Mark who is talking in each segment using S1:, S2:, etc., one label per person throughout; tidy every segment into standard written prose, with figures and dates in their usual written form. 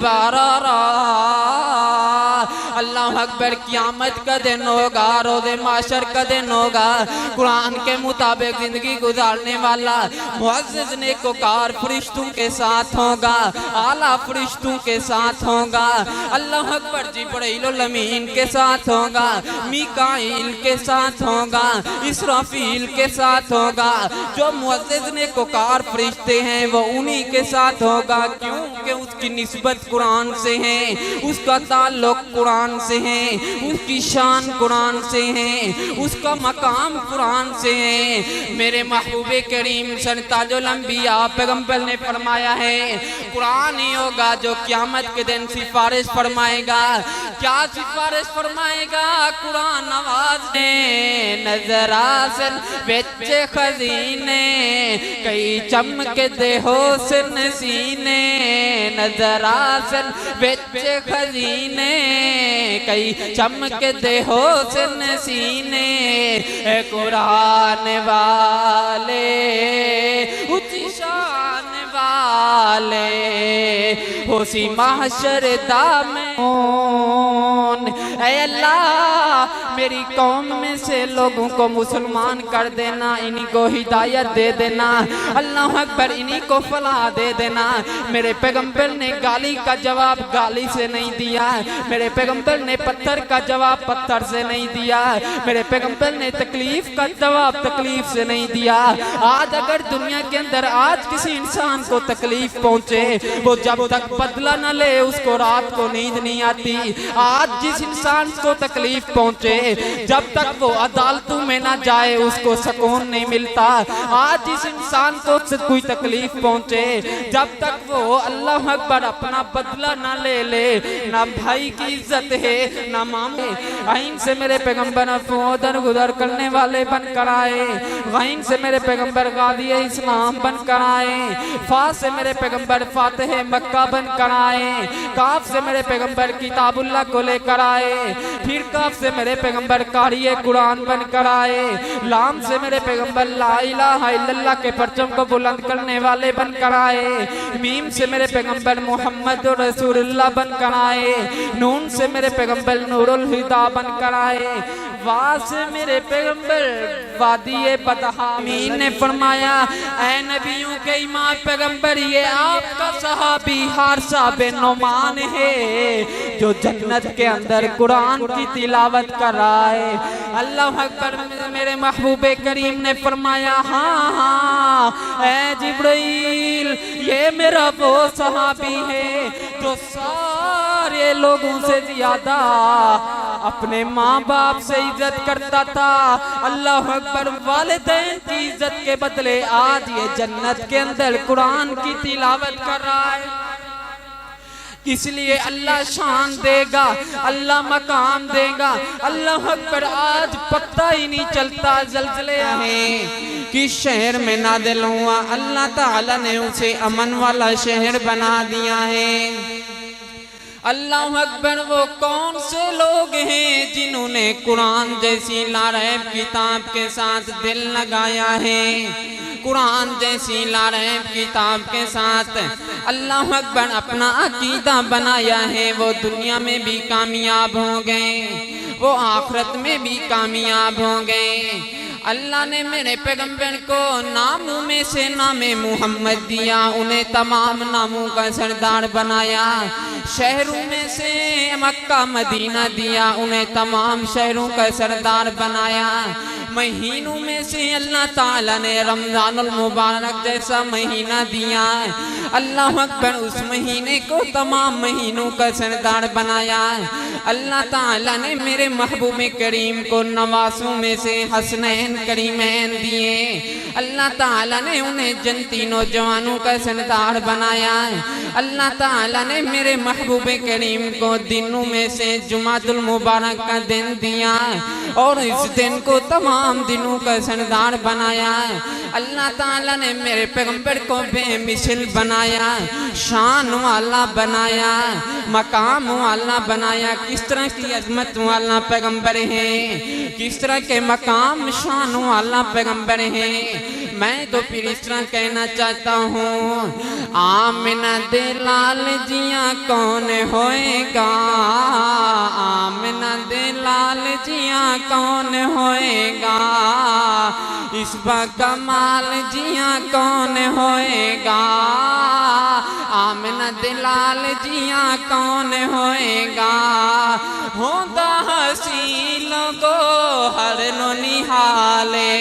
S1: बरारा। अल्लाह अकबर, क़यामत का दिन होगा, रोज़े माशर का दिन होगा। कुरान के मुताबिक जिंदगी गुजारने वाला मुअज़्ज़िज़ नेकोकार फरिश्तों के साथ होगा, आला फरिश्तों के साथ होगा। अल्लाह अकबर, जिब्राइल अमीन के साथ होगा, मीकाईल के साथ होगा, इसराफील के साथ होगा। जो मुअज़्ज़िज़ नेकोकार फरिश्ते हैं वो उन्हीं के साथ होगा। क्यों? कि उसकी निस्बत कुरान से है, उसका ताल्लुक कुरान से है, उसकी शान कुरान से है, उसका मकाम कुरान से है। मेरे महबूबे करीम सरताजुल अंबिया पैगंबर ने फरमाया है, कुरान ही होगा जो क़यामत के दिन सिफारिश फरमाएगा। क्या सिफारिश फरमाएगा? कुरान आवाज़ ने नजरासन बेचे खजीने, कई चमके दे हुस्न सीने, नजरासन बेचे खजीने, कई चमके दे हुस्न सीने। कुरान वाले ऊंची शान वाले होसी महशर दामन। ऐ अल्लाह, मेरी कौम में से लोगों को मुसलमान कर देना, इन्हीं को हिदायत दे देना। अल्लाह अकबर, इन्हीं को फलाह दे देना। मेरे पैगंबर ने गाली का जवाब गाली से नहीं दिया, मेरे पैगंबर ने पत्थर का जवाब पत्थर से नहीं दिया, मेरे पैगंबर ने तकलीफ का जवाब तकलीफ से नहीं दिया। आज अगर दुनिया के अंदर आज किसी इंसान को तकलीफ पहुंचे, वो जब तक बदला न ले उसको रात को नींद नहीं आती। आज जिस इंसान को तकलीफ पहुंचे, जब तक वो अदालतों में ना जाए उसको सुकून नहीं मिलता। आज जिस इंसान को कोई तकलीफ पहुंचे, जब तक वो अल्लाह अकबर अपना बदला ना ले ले, ना भाई की इज्जत है ना मामले। आइन से मेरे पैगंबर उधर गुदर करने वाले बनकर आए, गाइन से मेरे पैगंबर गादी इस्लाम बनकर आए, फा से मेरे पैगंबर फातिह मक्का बनकर आए, काफ से मेरे पैगंबर किताबुल्लाह को लेकर आए, फिर काफ से मेरे पैगंबर कारिए कुरान बनकर आए, लाम से मेरे पैगंबर ला इलाहा इल्लल्लाह के परचम को बुलंद करने वाले बनकर आए, मीम से मेरे पैगंबर मोहम्मद रसूलुल्लाह बनकर आए, नून से मेरे पैगंबर नूरुल हुदा बनकर आए, वा से मेरे पैगंबर वादिये बदहा। मीन ने फरमाया, ऐ नबियों के इमाम पैगंबर, ये आपका सहाबी हारसा बिन नोमान है जो जन्नत के अंदर कुरान की तिलावत कर रहा है। अल्लाह अकबर, मेरे महबूबे करीम ने फरमाया, हाँ हाँ ऐ जिब्राइल, ये मेरा वो सहाबी है जो सारे लोगों से ज्यादा अपने माँ बाप से इज्जत करता था। अल्लाह अकबर, वालिदैन की इज्जत के बदले आज ये जन्नत के अंदर कुरान की तिलावत कर रहा है। इसलिए अल्लाह शान देगा, अल्लाह मकाम देगा। अल्लाह अकबर, आज पता ही नहीं चलता ज़लज़ले हैं किस शहर में नाज़िल हुआ। अल्लाह ताला ने उसे अमन वाला शहर बना दिया है। अल्लाह अकबर, वो कौन से लोग हैं जिन्होंने कुरान जैसी लारैब किताब के साथ दिल लगाया है, कुरान जैसी लारैब किताब के साथ अल्लाह अकबर अपना अकीदा बनाया है। वो दुनिया में भी कामयाब हो गए, वो आखिरत में भी कामयाब हो गए। अल्लाह ने मेरे पैगंबर को नामों में से नामे मोहम्मद दिया, उन्हें तमाम नामों का सरदार बनाया। शहरों में से मक्का मदीना दिया, उन्हें तमाम शहरों का सरदार बनाया। महीनों में से अल्लाह ताला ने रमजानुल मुबारक जैसा महीना दिया। अल्लाह अकबर, उस महीने को तमाम महीनों का सरदार बनाया। अल्लाह ताला ने मेरे महबूब करीम को नवासों में से हसनैन करीमैन दिए। अल्लाह ताला ने उन्हें जन्नती नौजवानों का सरदार बनाया। अल्लाह ताला ने मेरे महबूब करीम को दिनों में से जुमातुल मुबारक का दिन दिया और इस दिन को तमाम दिनों का सरदार बनाया। अल्लाह ताला ने मेरे पैगंबर को बेमिसाल बनाया, शान वाला बनाया, मकाम वाला बनाया। किस तरह की अजमत वाला पैगंबर है, किस तरह के मकाम शान वाला पैगंबर है। मैं तो फिर इस तरह कहना चाहता हूँ, आमिना दे लाल जिया कौन होएगा, आमिना दे लाल जिया कौन होएगा, इस कमाल जिया कौन होएगा, आमिना दे लाल जिया कौन होएगा, होंदा हसी लोगो हर नो निहाले,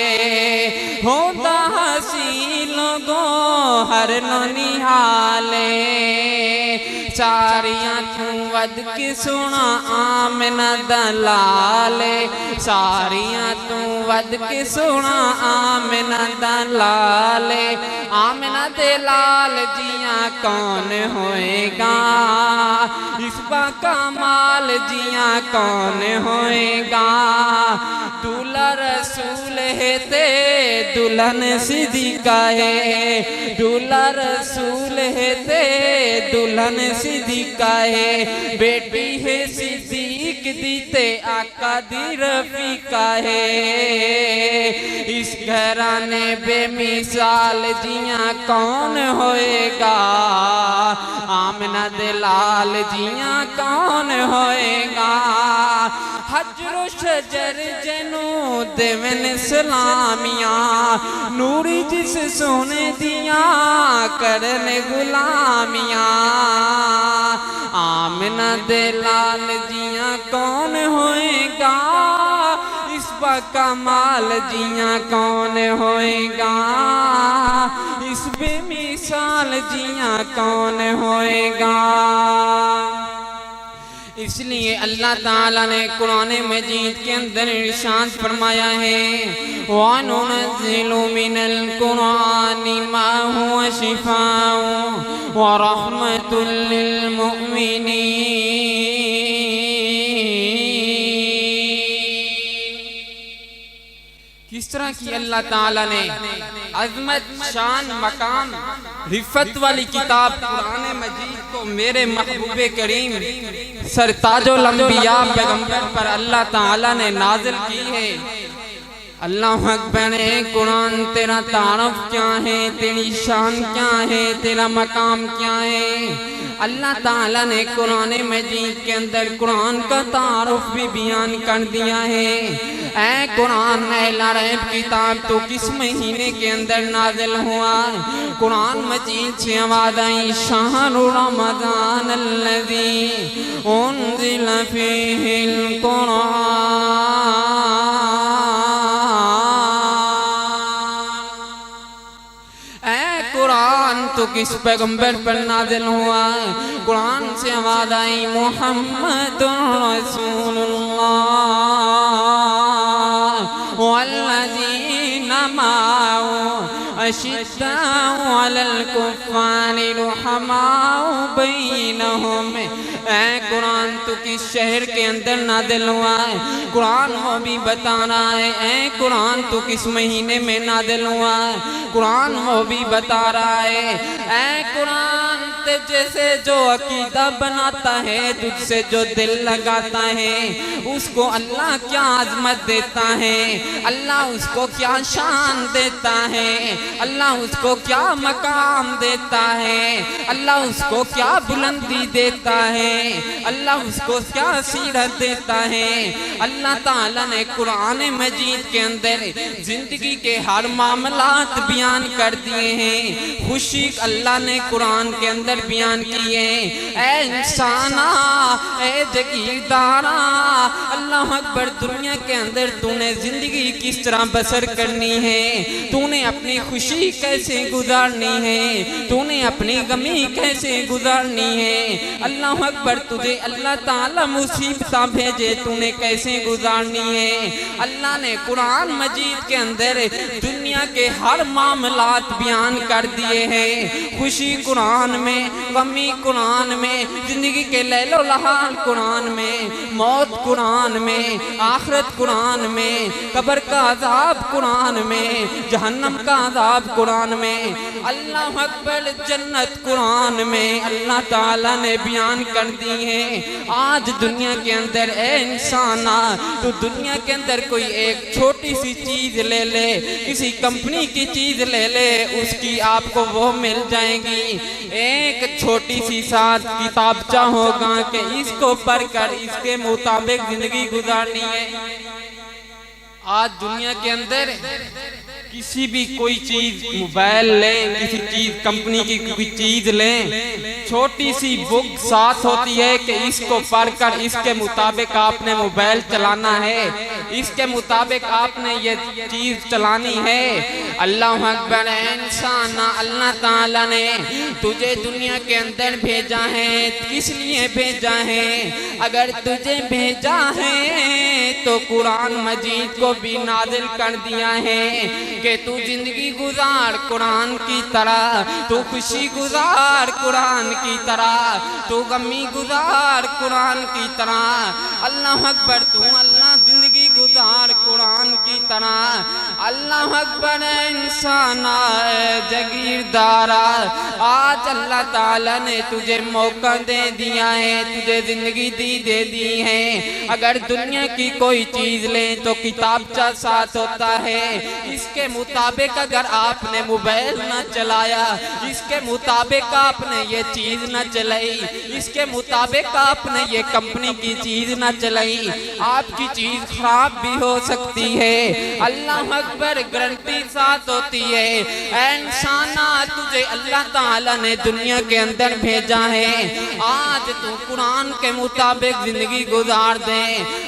S1: होंदा हसी लोगो हर नो निहाले, सारियां तू वद के सुना आमिना दलाले, सारियां तू वद के सुना आमिना दलाले, आमिना दे लाल जिया कौन होएगा, इस कमाल जिया कौन होएगा, दूल्हा रसूल है ते दुल्हन सिद्दीक़ा है, दूल्हा रसूल है ते दुल्हन सिद्दीक़ा है, बेटी है सिद्दीक दी ते आका दी रफीका है, इस घराने बेमिसाल जिया कौन होएगा, आमिना दे लाल जिया कौन होएगा, हजरो शजर जनो देवन सलामिया, नूरी जिस सोने दिया करने गुलामिया, आमिना दे लाल जिया कौन होएगा, इस कमाल जिया कौन होएगा, इस बेमिसाल जिया कौन होएगा। इसलिए अल्लाह ताला ने कुरान मजीद के अंदर इरशाद फरमाया है, वनुनज़्ज़िलु मिनल कुरानि मा हुवा शिफ़ाउन व रहमतुल लिल मुमिनीन। किस तरह की अल्लाह ताला ने अज़मत शान मकाम रिफ़त वाली किताब कुरान मजीद को मेरे महबूबे करीम सरताजुल अंबिया पैगंबर पर अल्लाह ताला ने नाज़िल की है। अल्लाह अकबर है, कुरान तेरा तारफ क्या है, तेरी शान क्या है, तेरा मकाम क्या है। अल्लाह ताला ने कुरान मजीद के अंदर कुरान का तारुफ भी बयान कर दिया है। ऐ कुरान ला रैब किताब तो किस महीने के अंदर नाजिल हुआ? कुरान मजीद से आवाज़ आई, शहरु रमज़ान अल्लज़ी उन्ज़िल फ़ीहिल कुरान। तो किस पैगंबर पर नाज़िल हुआ? कुरान से आवाज़ आई, मुहम्मदुर रसूलुल्लाह वल्लज़ीना माअहु अशिद्दाउ अलल कुफ़्फ़ारि रुहमाउ बैनहुम। ऐ कुरान तो किस शहर के अंदर नाज़िल हुआ है? कुरान वो भी बता रहा है। ऐ कुरान तो किस महीने में नाज़िल हुआ है? कुरान वो भी बता रहा है। ऐ कुरान जैसे जो अकीदा बनाता है, तुझसे जो दिल लगाता है, उसको अल्लाह क्या आज़मत देता है, अल्लाह उसको क्या शान देता है, अल्लाह उसको क्या मकाम देता है, अल्लाह उसको क्या बुलंदी देता है, अल्लाह उसको क्या सीरत देता है। अल्लाह ताला ने कुरान मजीद के अंदर जिंदगी के हर मामलात बयान कर दिए हैं। खुशी अल्लाह ने कुरान के अंदर बयान किए। ऐ इंसाना, ऐ जगीरदारा, अल्लाह अकबर, दुनिया के अंदर तूने जिंदगी किस तरह बसर करनी है, तूने अपनी खुशी कैसे गुजारनी है, तूने अपनी गमी कैसे गुजारनी है। अल्लाह अकबर, तुझे अल्लाह ताला मुसीबत भेजे, तूने कैसे गुजारनी है। अल्लाह ने कुरान मजीद के अंदर दुनिया के हर मामलात बयान कर दिए हैं। खुशी कुरान में, गमी कुरान में, जिंदगी के लैलो हाल कुरान में, मौत कुरान में, आखिरत कुरान में, कब्र का अज़ाब कुरान में, जहन्नम का अज़ाब कुरान में, अल्लाह अकबर, जन्नत कुरान में अल्लाह ताला ने बयान कर दी है। आज दुनिया के अंदर ए इंसाना, तो दुनिया के अंदर कोई एक छोटी सी चीज ले ले, किसी कंपनी की चीज ले ले, उसकी आपको वो मिल जाएगी। एक छोटी सी साथ किताबचा होगा कि इसको पढ़कर इसके मुताबिक जिंदगी गुजारनी है। आज दुनिया के अंदर किसी भी कोई चीज, मोबाइल लें, किसी चीज कंपनी की कोई चीज लें, छोटी सी बुक साथ होती है कि इसको पढ़कर इसके मुताबिक आपने मोबाइल चलाना है, इसके मुताबिक आपने ये चीज चलानी है। अल्लाह अकबर इंसान, अल्लाह ताला ने तुझे दुनिया के अंदर भेजा है, किस लिए भेजा है? अगर तुझे भेजा है तो कुरान मजीद को भी नाजिल कर दिया है कि तू जिंदगी गुजार कुरान की तरह, तू खुशी गुजार कुरान की तरह, तू गमी गुजार कुरान की तरह। अल्लाह अकबर, तू अल्लाह जिंदगी गुजार कुरान की तरह। अल्लाह अकबर इंसान जगीरदारा, आज अल्लाह ताला ने तुझे मौका दे दिया है, तुझे जिंदगी दे दी है। अगर दुनिया की कोई चीज ले तो किताबचा साथ होता है, इसके मुताबिक अगर आपने मोबाइल न चलाया, इसके मुताबिक आपने ये चीज न चलाई, इसके मुताबिक आपने ये कंपनी की चीज न चलाई, आपकी चीज खराब भी हो सकती है। अल्लाह अकबर, गारंटी साथ होती है। इंसाना, तुझे अल्लाह ताला ने दुनिया के अंदर भेजा है, आज तू कुरान के मुताबिक जिंदगी गुजार दे।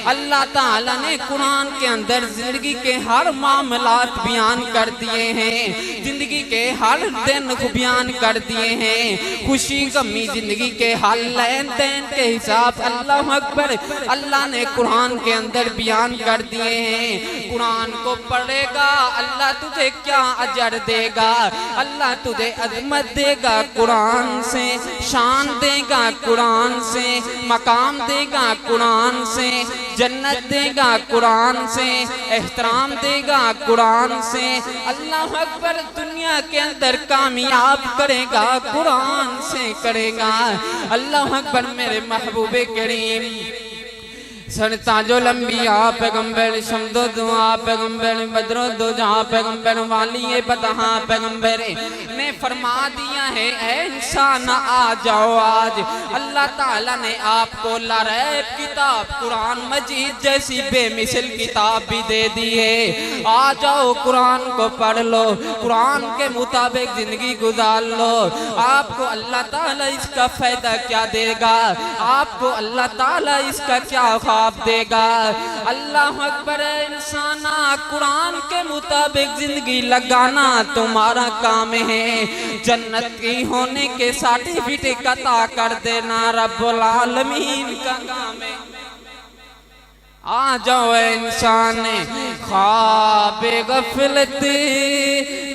S1: अल्लाह ताला ने कुरान के अंदर जिंदगी के हर मामलात बयान कर दिए हैं, जिंदगी के हर दिन बयान कर दिए हैं, खुशी गमी जिंदगी के हर लेन देन के हिसाब अल्लाह अकबर अल्लाह ने कुरान के अंदर बयान कर दिए हैं। कुरान को पढ़ेगा अल्लाह तुझे क्या अजर देगा, अल्लाह तुझे अजमत देगा कुरान से, शान देगा कुरान से, मकाम देगा कुरान से, जन्नत देगा कुरान से, एहतराम देगा कुरान से। अल्लाह अकबर, दुनिया के अंदर कामयाब करेगा कुरान से करेगा। अल्लाह अकबर, मेरे महबूबे करीम सरताजो लंबिया पैगंबर शमदो दुआ पैगंबर बदरो दो जहाँ पैगंबर वाली बदहा पैगंबर ने फरमा दिया है, ऐ इंसान आ जाओ, आज अल्लाह ताला ने आपको लारैब किताब कुरान मजीद जैसी बेमिसल किताब भी दे दी है। आ जाओ, कुरान को पढ़ लो, कुरान के मुताबिक जिंदगी गुजार लो। आपको अल्लाह ताला इसका फायदा क्या देगा, आपको अल्लाह ताला इसका क्या ख्वाब देगा। अल्लाह अकबर इंसाना, कुरान के मुताबिक जिंदगी लगाना तुम्हारा काम है, जन्नत की होने के सर्टिफिकेट अता कर देना रब्बुल आलमीन का काम है। आ जाओ इंसान, ख्वाब गफलत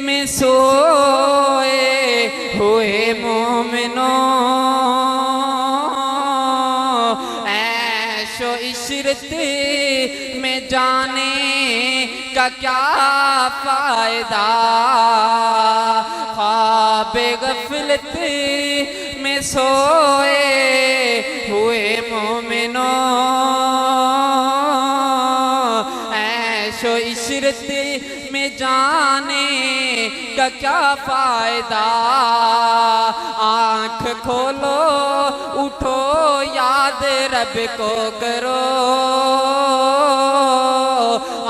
S1: में सोए हुए मोमिनो, ऐशो इशरत में जाने का क्या फायदा, ख्वाब गफलत में सोए हुए मोमिनो, ऐशो इशरत में जाने का क्या फायदा। आँख खोलो उठो याद रब को करो,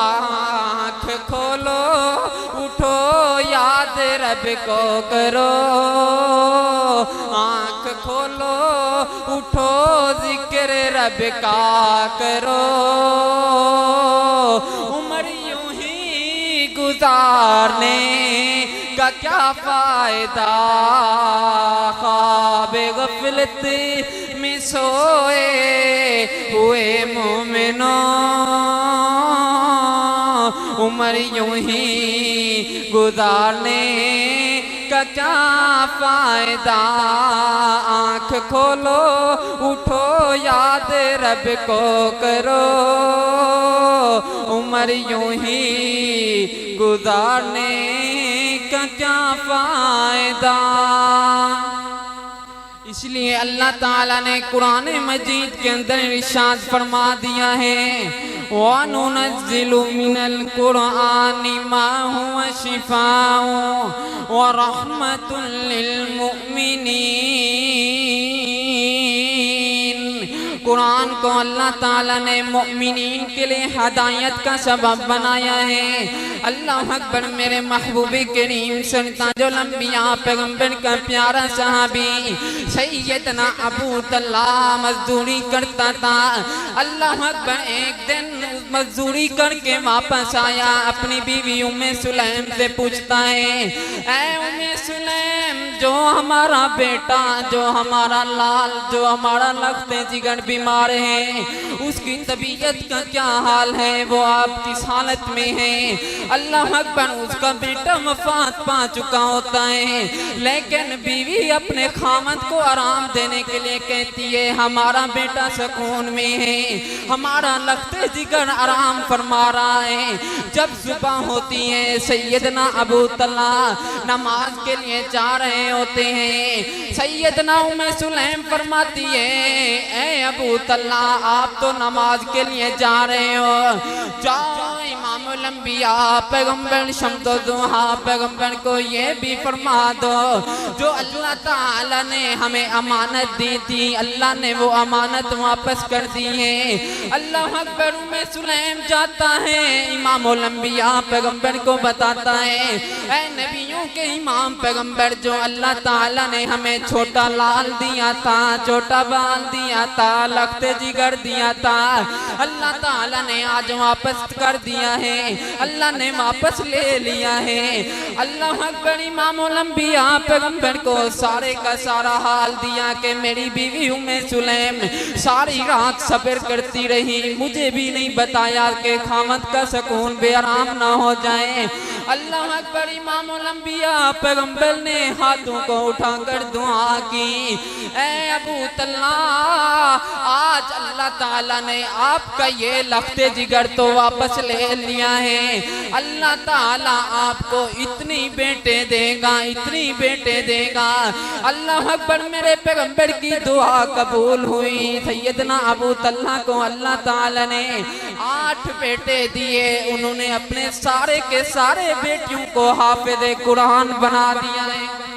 S1: आँख खोलो उठो याद रब को करो, आँख खोलो उठो जिक्र रब का करो। उम्र यूं ही गुजारने का क्या फायदा, ख्वाब गफलत में सोए हुए मोमिनो, उम्र यूं ही गुजारने का का क्या फायदा, आँख खोलो उठो याद रब को करो, उम्र यूं ही गुजारने का क्या फायदा। इसलिए अल्लाह ताला ने कुरान मजीद के अंदर इरशाद फरमा दिया है, वनुनज़्ज़िलु मिनल कुरआनि मा हुवा शिफ़ाउ व रहमतुल लिल मुमिनीन। कुरान को अल्लाह ताला ने मुमिनीन के लिए हिदायत का सबब बनाया है। अल्लाह अकबर। मेरे महबूब करीम सरताजुल अंबिया पैगंबर का प्यारा सहाबी सैयदना अबू तल्हा मजदूरी करता था। अल्लाह अकबर। एक दिन मजदूरी करके वापस आया, अपनी बीवी उम्मे सुलैम से पूछता है, ऐ उम्मे सुलैम, जो हमारा बेटा, जो हमारा लाल, जो हमारा लख्ते जिगर बीमार है, उसकी तबीयत का क्या हाल है, वो आप किस हालत में है। अल्लाह अकबर। उसका बेटा वफात पा चुका होता है, लेकिन बीवी अपने खामद को आराम देने के लिए कहती है, हमारा बेटा सुकून में है, हमारा लख्ते जिगर आराम फरमा रहा है। जब सुबह होती है, सैयदना अबू तल्हा नमाज के लिए जा रहे होते हैं। सैयदना उम्मे सुलैम फरमाती है, ऐ अबू तल्हा, आप तो नमाज के लिए जा रहे हो, जाओ इमामुल अंबिया पैगंबर शम्सो दुहा पैगंबर को ये भी फरमा दो, जो अल्लाह ताला ने हमें अमानत दी थी, अल्लाह ने वो अमानत वापस कर दी है। अल्लाह अकबर। उम्मे सुलैम जाता है, इमामुल अंबिया पैगंबर को बताता है, ऐ नबियों के इमाम पैगंबर, जो अल्लाह ताला ने हमें छोटा लाल दिया था, छोटा बाल दिया था, लख्ते जिगर दिया था, अल्लाह ताला ने आज वापस कर दिया है, अल्लाह ने वापस ले लिया है। अल्लाह अकबर। इमामुल अंबिया पैगंबर को सारे का सारा हाल दिया कि मेरी बीवी उम्मे सुलैम सारी रात सब्र करती रही, मुझे भी नहीं बताया कि खामद का सुकून बेआराम ना हो जाए। अल्लाह अकबर। इमामुल अंबिया पैगंबर ने हाथों को उठाकर दुआ की, ऐ अबू तल्हा, आज अल्लाह ताला ने आपका ये लख्ते जिगर तो वापस ले लिया है, अल्लाह ताला आपको इतनी बेटे देगा, इतनी बेटे देगा। अल्लाह अकबर। मेरे पैगंबर की दुआ कबूल हुई। सैयदना अबू तल्हा को अल्लाह ताला ने 8 बेटे दिए, उन्होंने अपने सारे के सारे बेटियों को हाफिज़े कुरान बना दिया है।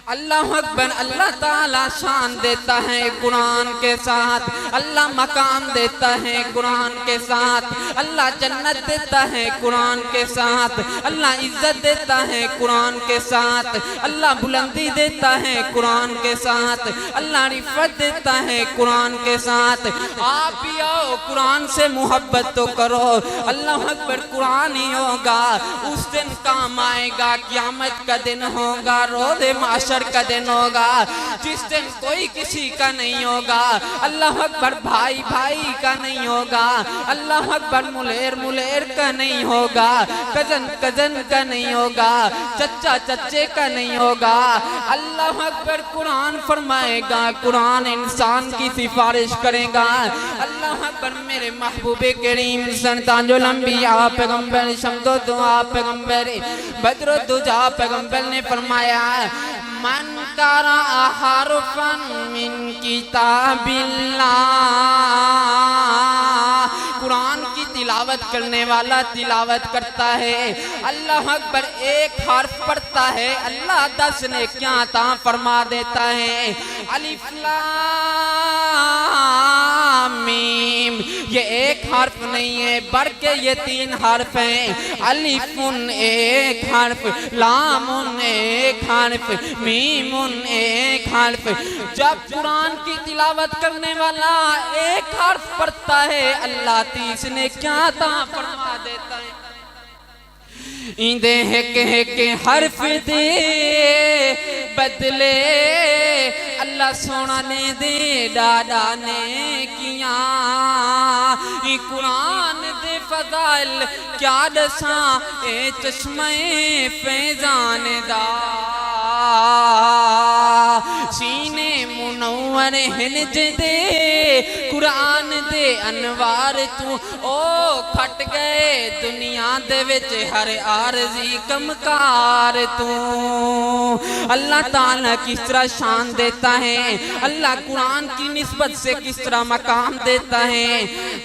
S1: अल्लाह अकबर। अल्लाह ताला शान देता है कुरान के साथ, अल्लाह मकाम देता है कुरान के साथ, अल्लाह जन्नत देता है कुरान के साथ, अल्लाह इज्जत देता है कुरान के साथ, अल्लाह बुलंदी देता है कुरान के साथ, अल्लाह रिफ़त देता है कुरान के साथ। आप भी आओ, कुरान से मोहब्बत तो करो। अल्लाह अकबर। कुरान ही होगा, उस दिन काम आएगा, क़यामत का दिन होगा, रोज़े माशर का दिन होगा, जिस दिन कोई किसी का नहीं होगा। अल्लाह अकबर। भाई भाई का नहीं होगा, अल्लाह अकबर। मुलेर मुलेर का नहीं होगा, कजन कजन का नहीं होगा, चच्चा चच्चे का नहीं होगा। अल्लाह अकबर। कुरान फरमाएगा, कुरान इंसान की सिफारिश करेगा। अल्लाह अकबर। मेरे महबूबे करीम सरताजुल अंबिया पैगंबर शम्सो दुहा पैगंबर बद्रुद्दुजा पैगंबर ने फरमाया, मन करा हरफन मिन किताबिल्लाह, कुरान की तिलावत करने वाला तिलावत करता है, अल्लाह अकबर। एक हर्फ पढ़ता है, अल्लाह 10 ने क्या अता फरमा देता है। अलिफ लाम मीम, ये एक हर्फ नहीं है, बल्कि ये 3 हर्फ हैं। अलिफुन एक हर्फ, लामुन एक हर्फ, मीमुन एक हर्फ। जब कुरान की तिलावत करने वाला एक हर्फ पढ़ता है, अल्लाह 30 ने क्या अता फरमा देता है। इंदे एक हर्फ दे बदले अल्लाह सोना ने दे डाडा ने किया। कुरान दे फज़ाइल क्या दसा ए चश्मे फैज़ान दा। सीने मुनव्वर हिंज दे कुरान दे अनवार तू ओ खट गए दुनिया दे विच हर आरज़ी कमकार तू। अल्लाह ताला किस तरह शान देता है, अल्लाह कुरान की निस्बत से किस तरह मकाम देता है।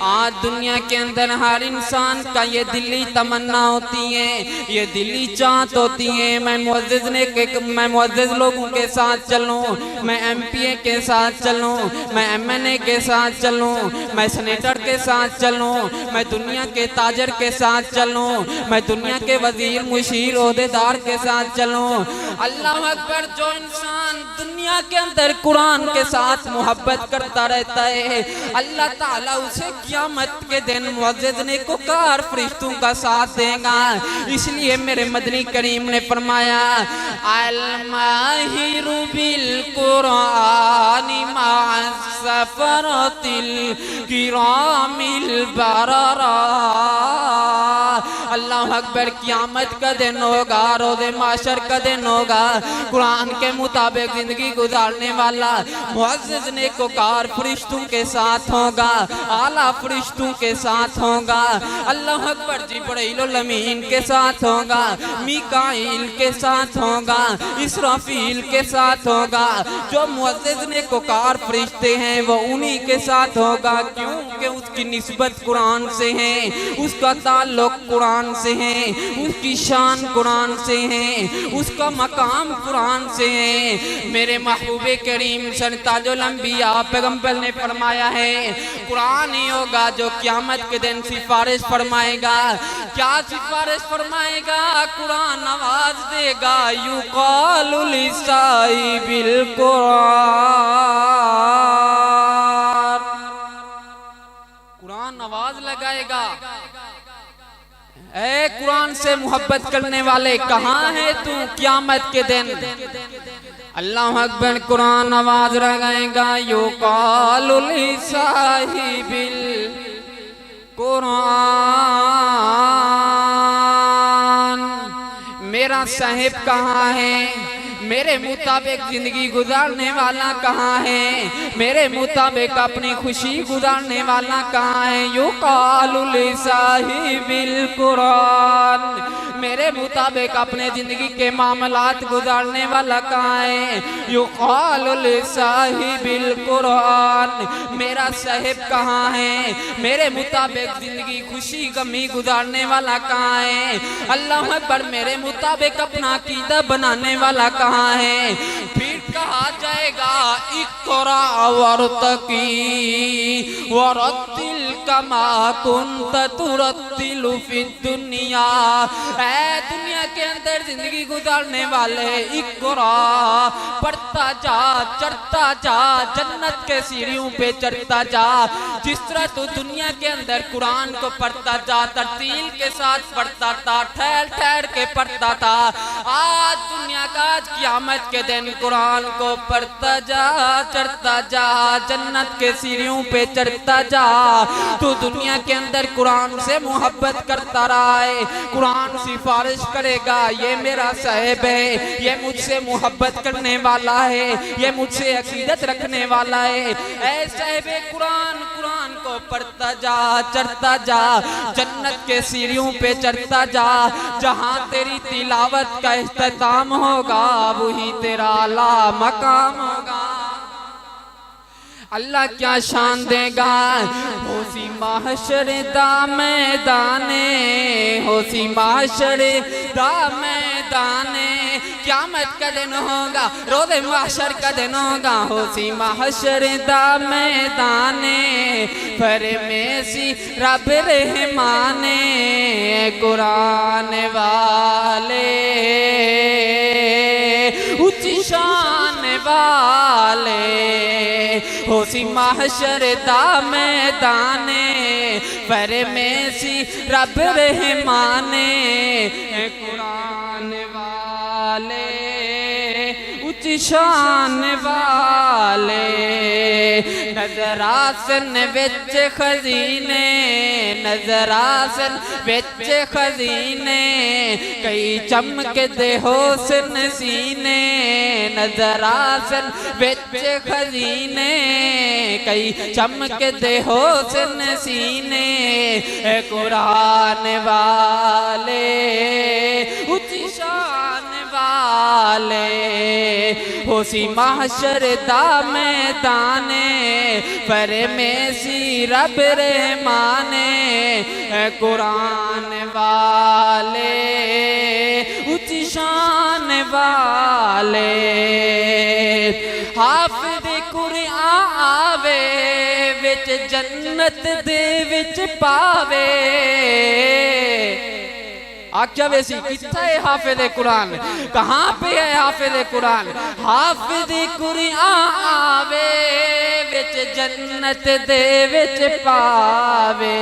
S1: आज दुनिया के अंदर हर इंसान का ये दिली तमन्ना होती है, ये दिली चाहत होती है मैं मुअज़्ज़िज़ लोगों के साथ चलूँ, मैं MPA के साथ चलूँ, मैं MNA के साथ चलूँ, मैं सेनेटर के साथ चलूँ, मैं दुनिया के ताजर के साथ चलूँ, मैं दुनिया के वजीर मुशीर ओहदेदार के साथ चलूँ। अल्लाह अकबर। जो इंसान दुनिया के अंदर कुरान के साथ मोहब्बत करता रहता है, अल्लाह ताला उसे क़यामत के दिन मुअज़्ज़िज़ नेकोकार फरिश्तों का साथ देगा। इसलिए मेरे मदनी करीम ने फरमाया अल माहिरु बिल कुरानी मअस्सफरतिल किरामिल बररा। अल्लाह अकबर। क़यामत का दिन होगा, रोज़े माशर का दिन होगा, कुरान के मुताबिक जिंदगी गुजारने वाला मुअज़्ज़िज़ नेकोकार फरिश्तों के साथ होगा, आला फरिश्तों के साथ होगा। अल्लाह अकबर। जिब्रील अमीन के साथ होगा, मीकाईल के साथ होगा, इसराफील के साथ होगा। जो मुअज़्ज़िज़ नेकोकार फरिश्ते हैं वो उन्हीं के साथ होगा, क्योंकि उसकी निस्बत कुरान से है, उसका ताल्लुक कुरान से है, उसकी शान कुरान से है, उसका मकाम कुरान से है। मेरे महबूबे करीम सरताजुल अंबिया पैगंबर ने फरमाया है कुरान ही होगा जो क़यामत के दिन सिफारिश फरमाएगा। क्या सिफारिश फरमाएगा? कुरान आवाज देगा युक़ालु लिसाहिबिल कुरान। कुरान आवाज लगाएगा, ए कुरान से मोहब्बत करने वाले कहाँ है तू क़यामत के दिन। अल्लाह अकबर। कुरान आवाज लगाएगा युक़ालु लिसाहिबिल कुरान। मेरा साहिब कहाँ है, मेरे मुताबिक जिंदगी गुजारने वाला कहाँ है, मेरे मुताबिक अपनी खुशी गुजारने वाला कहाँ है। युक़ालु लिसाहिबिल कुरान। मेरे मुताबिक अपने जिंदगी के मामलात गुजारने वाला कहाँ है। युक़ालु लिसाहिबिल कुरान। मेरा साहिब कहाँ है, मेरे मुताबिक जिंदगी खुशी गमी गुजारने वाला कहाँ है। अल्लाह अकबर। मेरे मुताबिक अपना अकीदा बनाने वाला कहाँ है। फिर कहा जाएगा इक़रा वरतकी वरत्तिल कमा कुन्त तुरत्तिलु फिद दुनिया। ऐ दुनिया के अंदर जिंदगी गुजारने वाले इक़रा, पढ़ता जा, चढ़ता जा, जन्नत के सीढ़ियों पे चढ़ता जा। जिस तरह तू दुनिया के अंदर कुरान को पढ़ता जा, तरतील के साथ पढ़ता था, ठहर ठहर के पढ़ता था, आज दुनिया का आज क़यामत के दिन कुरान को पढ़ता जा, चढ़ता जा, जन्नत के सीढ़ियों पे चढ़ता जा। तू दुनिया के अंदर कुरान से मोहब्बत करता रहा है, कुरान सिफारिश करेगा ये मेरा साहिब है, ये मुझसे मोहब्बत करने वाला है, ये मुझसे अकीदत रखने वाला है। ऐ साहिब कुरान, कुरान को पढ़ता जा, चढ़ता जा, जन्नत के सीढ़ियों पे चढ़ता जा। जहाँ तेरी तिलावत का इख्तिताम होगा वही तेरा आला मकाम होगा। अल्लाह क्या शान देगा। होसी माहशर दा मैदाने, होसी माहशर दा मैदाने। क़यामत का दिन होगा, रोज़े माहशर का दिन होगा। होसी माहशर दा मैदाने, फरमेसी रब रहमाने। कुरान वाले ऊंची शान वाले होसी महशर दा मैदाने पर में सी रब रहमाने कुरान वाले उच्च शान वाले नजरासन विच खजीने नजरासन विच खजीने कई चमकदे हुस्न सीने नजरासन विच खजीने कई चमकदे हुस्न सीने कुरान वाले उच्च शान वाले होसी महशर दा मैदाने पर में सी रब रहमाने कुरान वाले उच्च शान वाले हाफिज़ कुरआन आवे विच जन्नत दे विच पावे आख्या वैसी कितना है हाफिज़ कुरान कहाँ पे है हाफिज़ कुरान हाफिज़ कुरान आवे विच जन्नत दे विच पावे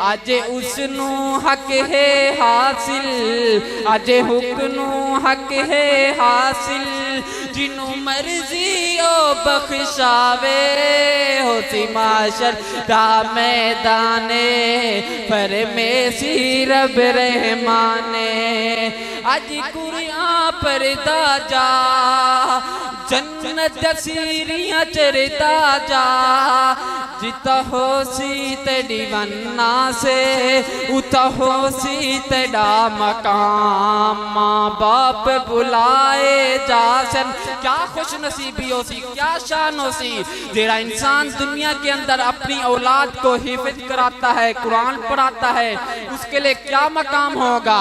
S1: अज उसनू हक है हासिल अज हुक्नू हक है हासिल जिनू मर्जी ओ बख्शावे होसी माशर दा मैदाने पर में सी रब रहमाने अज कुरान पढ़दा जा जन्नत सीरियां चरता जा जिता होसी तेरी वन्ना से उता होसी तेरा मकाम माँ बाप बुलाए जासन क्या खुश नसीबी होसी क्या शान होसी जेरा इंसान दुनिया के अंदर अपनी औलाद को हिफ्ज़ कराता है कुरान पढ़ाता है उसके लिए क्या मकाम होगा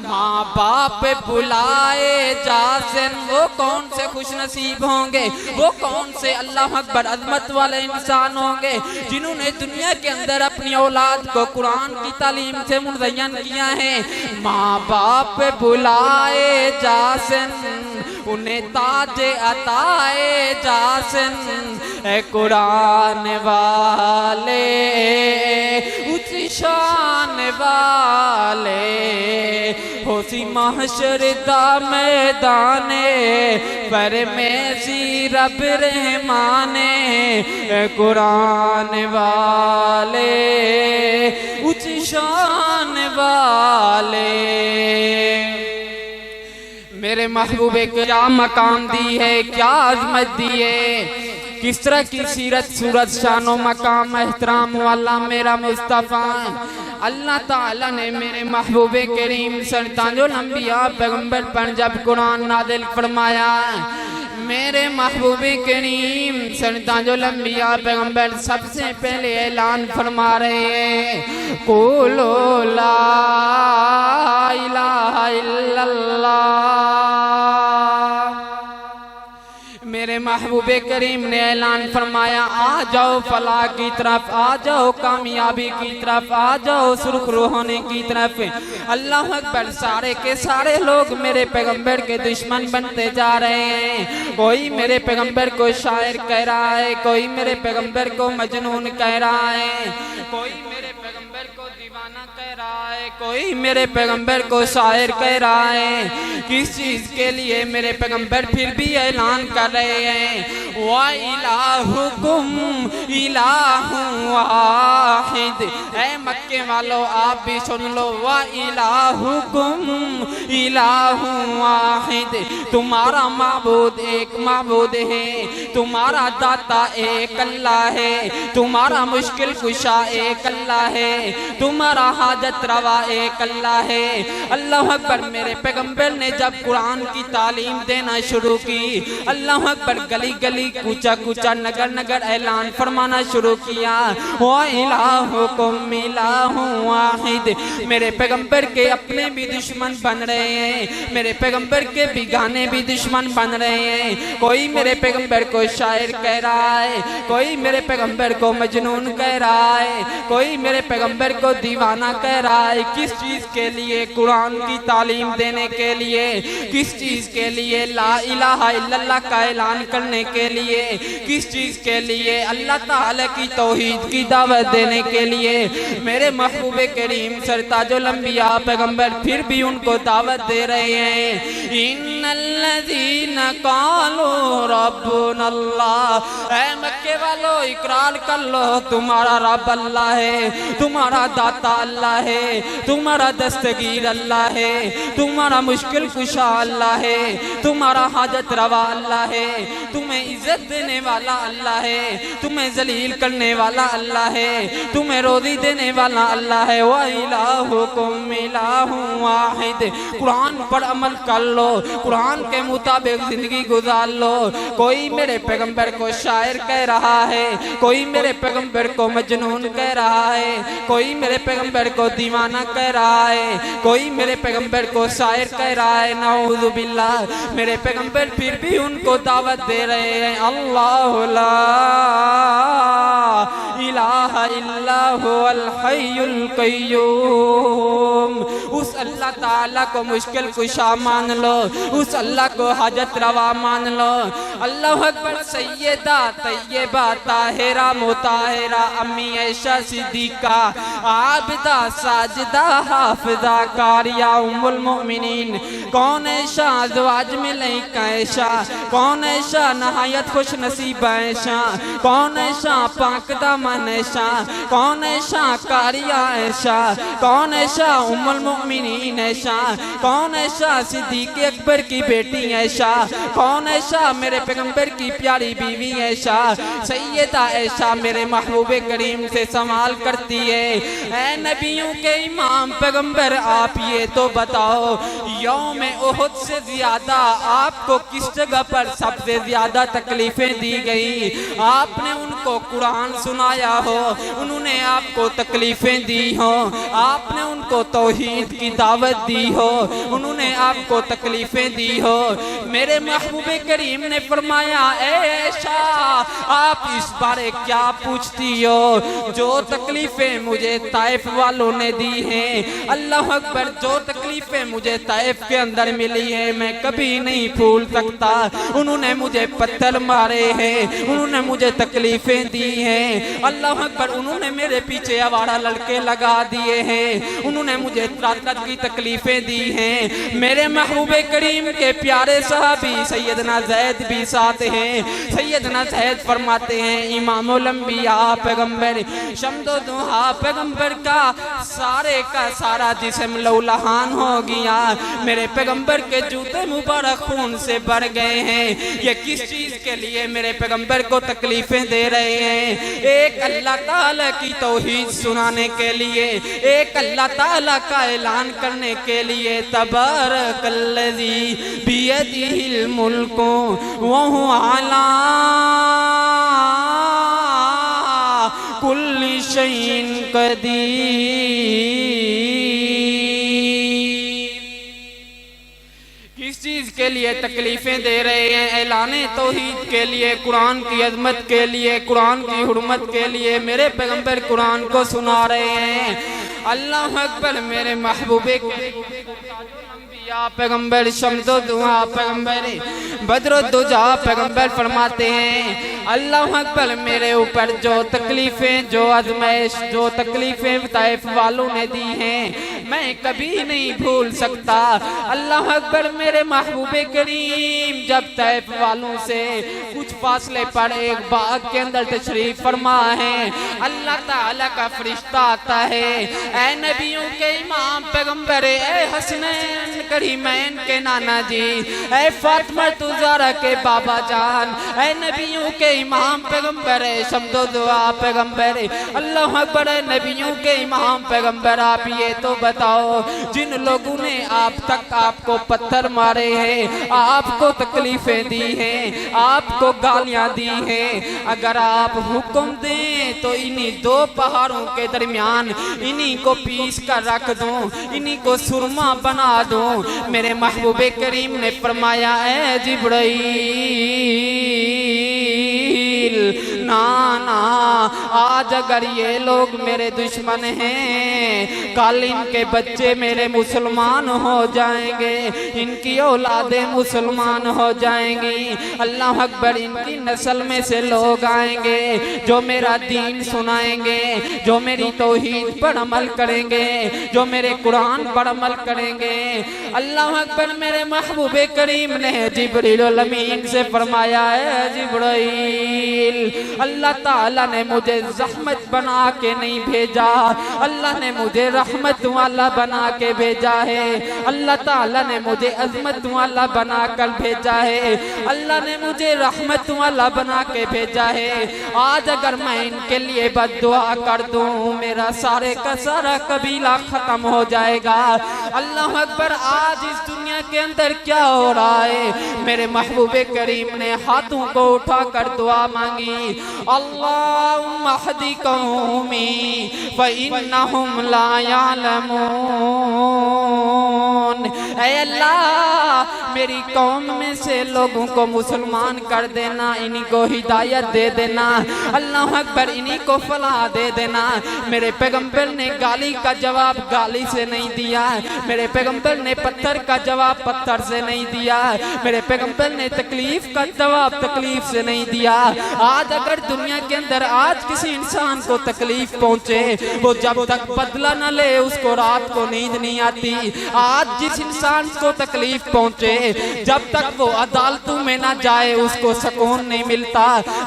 S1: माँ बाप बुलाए जासन वो कौन से खुश नसीब होंगे वो कौन से अल्लाह अकबर अज़मत वाले इंसान होंगे जिन्होंने दुनिया के अंदर अपनी औलाद को कुरान की तालीम से मुज़य्यन किया है माँ बाप बुलाए जासन उन्हें ताज अताए जासन कुरान वाले उच्च शान वाले होसी महशर दा मैदाने पर में सी रब रहमाने कुरान वाले उच्च शान वाले मेरे महबूबे को क्या मकाम दी है क्या अजमत दी है किस तरह की सीरत सूरत शानो मकाम एहतराम वाला मेरा मुस्तफ़ा अल्लाह ताला ने मेरे महबूबे करीम सरताजुल अंबिया पैगंबर पर जब कुरान नाज़िल फरमाया मेरे महबूबे करीम सरताजुल अंबिया पैगंबर सबसे पहले ऐलान फरमा रहे हैं कुलो ला इलाहा इल्लल्लाह मेरे महबूबे करीम ने ऐलान फरमाया आ जाओ फलाह की तरफ आ जाओ कामयाबी की तरफ आ जाओ सुर्खरू होने की तरफ अल्लाह अकबर सारे के सारे लोग मेरे पैगंबर के दुश्मन बनते जा रहे हैं कोई मेरे पैगंबर को शायर कह रहा है कोई मेरे पैगंबर को मजनून कह रहा है कोई मेरे पैगंबर को दीवाना कह रहा है कोई मेरे पैगंबर को शायर कह रहा है किस चीज के लिए मेरे पैगंबर फिर भी ऐलान कर रहे हैं वा इलाहुकुम इलाहुन वाहिद ऐ मक्के वालों आप भी सुन लो वा इलाहुकुम इलाहुन वाहिद तुम्हारा माबूद एक माबूद है तुम्हारा दाता एक अल्लाह है तुम्हारा मुश्किल कुशा एक अल्लाह है तुम्हारा हाजत रवा एक अल्लाह है अल्लाह अकबर मेरे पैगंबर ने जब कुरान की तालीम देना शुरू की अल्लाह अकबर गली गली कूचा कूचा नगर नगर ऐलान फरमाना शुरू किया वा इलाहुकुम इलाहुन वाहिद मेरे पैगंबर के अपने भी दुश्मन बन रहे हैं मेरे पैगंबर के बिगाने भी दुश्मन बन रहे हैं कोई मेरे पैगंबर को शायर कह रहा है कोई मेरे पैगंबर को मजनून कह रहा है कोई मेरे पैगंबर को दीवाना कह कह रहा है किस चीज के लिए? कुरान की तालीम देने के लिए। किस चीज के लिए? ला इलाहा इल्लल्लाह का ऐलान करने के लिए। किस चीज के लिए? अल्लाह ताला की तौहीद की दावत देने के लिए। मेरे महबूब करीम सरताजुल अंबिया पैगंबर फिर भी उनको दावत दे रहे हैं। इन्नल्लज़ीना क़ालू रब्बुनल्लाह, ऐ मक्के वालों इकरार कर लो तुम्हारा रब अल्लाह है, तुम्हारा दाता अल्लाह है, तुम्हारा दस्तगीर अल्लाह है, तुम्हारा मुश्किल कुशा अल्लाह है, तुम्हारा हाजत रवा अल्लाह है, तुम्हें इज्जत देने वाला अल्लाह है, तुम्हें जलील करने वाला अल्लाह है, तुम्हें रोज़ी देने वाला अल्लाह है। व इलाहुकुम इलाहुन वाहिद। कुरान पर अमल कर लो, कुरान के मुताबिक जिंदगी गुजार लो। कोई मेरे पैगंबर को शायर कह रहा है, कोई मेरे पैगंबर को मजनून कह रहा है, कोई मेरे पैगंबर को दीवाना कह रहा है, कोई मेरे पैगंबर को शायर कह रहा है। नऊज़ु बिल्लाह। मेरे पैगंबर फिर भी उनको दावत दे रहे हैं। अल्लाहु ला इलाहा इल्ला हुवल हय्युल क़य्यूम। उस अल्लाह ताला को मुश्किल कुशा मान लो, उस अल्लाह को हाजत रवा मान लो। अल्लाहु अकबर। सैयदा तैयबा ताहिरा मुताहिरा अम्मी ऐशा सिद्दीका आबिदा साजिदा हाफिजा कारिया उम्मुल मोमिनीन। कौन ऐशा अज़वाज में लइका ऐशा, कौन ऐशा नहायत खुश नसीब ऐशा, कौन ऐशा पाक दामन ऐशा, कौन ऐशा कारिया ऐशा, कौन ऐशा उम्मुल मोमिनीन ऐशा, कौन ऐशा सिद्दीक अकबर की बेटी ऐशा, कौन ऐशा मेरे पैगंबर की प्यारी बीवी ऐशा। सैयदा ऐशा मेरे महबूब करीम से सवाल करती है, ऐ नबियों के इमाम पैगंबर आप ये तो बताओ यौम उहुद से ज्यादा आपको किस जगह पर सबसे ज्यादा तकलीफें दी गई? आपने उनको कुरान सुनाया हो, उन्होंने आपको तकलीफें दी हो, आपने उनको तौहीद की दावत दी हो, उन्होंने आपको तकलीफें दी हो। मेरे महबूब करीम ने फरमाया, ऐशा आप इस बारे क्या पूछती हो? जो तकलीफें मुझे ताइफ वालों ने दी हैं, अल्लाह अकबर, जो तकलीफें मुझे ताइफ के अंदर मिली है मैं कभी नहीं भूल सकता। उन्होंने मुझे पत्थर मारे हैं, उन्होंने मुझे तकलीफें दी हैं, अल्लाह अकबर, उन्होंने मेरे पीछे आवारा लड़के लगा दिए हैं, उन्होंने मुझे त्रात की तकलीफें दी हैं। मेरे महबूब करीम के प्यारे सहाबी सैयदना ज़ैद भी साथ हैं। सैयदना ज़ैद फरमाते हैं, इमामुल अंबिया पैगंबर शम्दो दुहा पैगंबर का सारा जिस्म लौलहान हो गया। मेरे पैगंबर के जूते मुबारक खून से भर गए हैं। ये किस चीज के लिए मेरे पैगंबर को तकलीफें दे रहे हैं? एक अल्लाह ताला की तौहीद सुनाने के लिए, एक अल्लाह ताला का ऐलान करने के लिए। तबारकल्लज़ी बियदिहिल मुल्कु व हुवा अला कुल्ली शैइन क़दीर। किस चीज के लिए तकलीफें दे रहे हैं? ऐलाने तौहीद के लिए, कुरान की अजमत के लिए, कुरान की हुर्मत के लिए मेरे पैगंबर कुरान को सुना रहे हैं। अल्लाह अकबर। मेरे महबूबे या पैगंबर शम्सो दुआ पैगंबर बद्रुद्दुजा पैगंबर फरमाते हैं, अल्लाह अकबर, मेरे ऊपर जो तकलीफें, जो आजमाइश, जो तकलीफें ताइफ वालों ने दी हैं मैं कभी नहीं भूल सकता। अल्लाह अकबर। मेरे महबूबे करीम जब ताइफ वालों से कुछ फासले पर एक बाग के अंदर तशरीफ फरमा है, अल्लाह ताला का फरिश्ता आता है, ऐ नबियों के इमाम पैगंबर, ऐ हसनैन करीमैन के नाना जी, ऐ फातिमा तुज़ारा के बाबा जान, ऐ नबियों के इमाम पैगंबर शम्दो दुआ पैगंबर, अल्लाह अकबर, नबियों के इमाम पैगंबर, आप ये तो बताओ जिन लोगों ने आप तक आपको पत्थर मारे हैं, आपको तकलीफें दी हैं, आपको गालियां दी हैं, अगर आप हुक्म दें तो इन्हीं दो पहाड़ों के दरमियान इन्हीं को पीस कर रख दूं, इन्हीं को सुरमा बना दूं। मेरे महबूबे करीम ने फरमाया, ऐ जिब्राईल ना ना, आज अगर ये लोग मेरे दुश्मन हैं, कल इनके बच्चे मेरे मुसलमान हो जाएंगे, इनकी औलादें मुसलमान हो जाएंगी। अल्लाह अकबर, इनकी नस्ल में से लोग आएंगे जो मेरा दीन सुनाएंगे, जो मेरी तौहीद पर अमल करेंगे, जो मेरे कुरान पर अमल करेंगे। अल्लाह अकबर, मेरे महबूबे करीम ने जिब्रील अमीन से फरमाया है, जिब्रील, अल्लाह ताला ने मुझे ज़हमत बना के नहीं भेजा, अल्लाह ने मुझे रहमत वाला बना के भेजा है। अल्लाह ताला ने मुझे अज़मत वाला बना कर भेजा है, अल्लाह ने मुझे रहमत वाला बना के भेजा है। आज अगर मैं इनके लिए बद्दुआ कर दूं, मेरा सारे का सारा कबीला खत्म हो जाएगा। अल्लाह अकबर, आज इस दुनिया के अंदर क्या हो रहा है? मेरे महबूबे करीम ने हाथों को उठा कर दुआ मांगी, अल्लाहुम्मा हदी कौमी फइन्नहुम ला यालमून। ऐ अल्लाह, मेरी कौम में से लोगों को मुसलमान कर देना, इन्हीं को हिदायत दे देना। अल्लाह अकबर, इन्हीं को फलाह दे देना। मेरे पैगंबर ने गाली का जवाब गाली से नहीं दिया, मेरे पैगंबर ने पत्थर का जवाब पत्थर से नहीं दिया, मेरे पैगंबर ने तकलीफ का जवाब तकलीफ से नहीं दिया। आज अगर दुनिया के अंदर आज किसी इंसान को तकलीफ पहुंचे, वो जब तक बदला न ले उसको रात को नींद नहीं आती। आज जिस इंसान को तकलीफ पहुंचे, जब तक वो अदालतों में ना जाए उसको सुकून नहीं मिलता।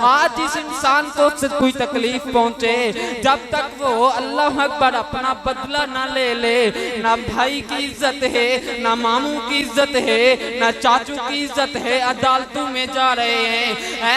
S1: आज जिस इंसान को कोई तकलीफ पहुंचे, जब तक वो अल्लाह अकबर अपना बदला ना ले, ना भाई की इज्जत है, ना मामू की इज्जत है, ना चाचू की इज्जत है, अदालतों में जा रहे हैं।